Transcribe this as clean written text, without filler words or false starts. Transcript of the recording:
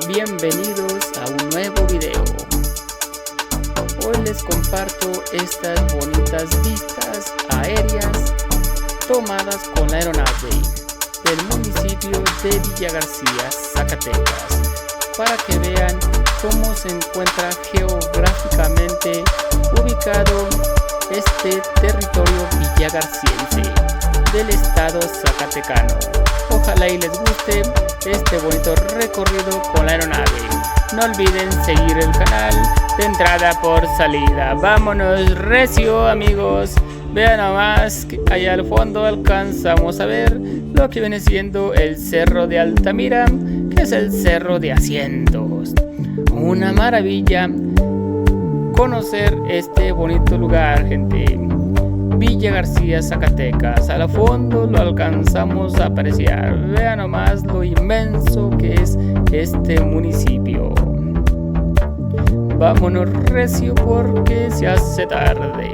bienvenidos a un nuevo video. Hoy les comparto estas bonitas vistas aéreas tomadas con la aeronave del municipio de Viajes, Zacatecas, para que vean cómo se encuentra geográficamente ubicado este territorio villagarciense del estado zacatecano. Ojalá y les guste este bonito recorrido con la aeronave. No olviden seguir el canal de entrada por salida. Vámonos recio, amigos. Vean nomás que allá al fondo alcanzamos a ver lo que viene siendo el cerro de Altamira, que es el cerro de asientos. Una maravilla conocer este bonito lugar, gente. Villa García, Zacatecas. Al fondo lo alcanzamos a apreciar. Vean nomás lo inmenso que es este municipio. Vámonos recio porque se hace tarde.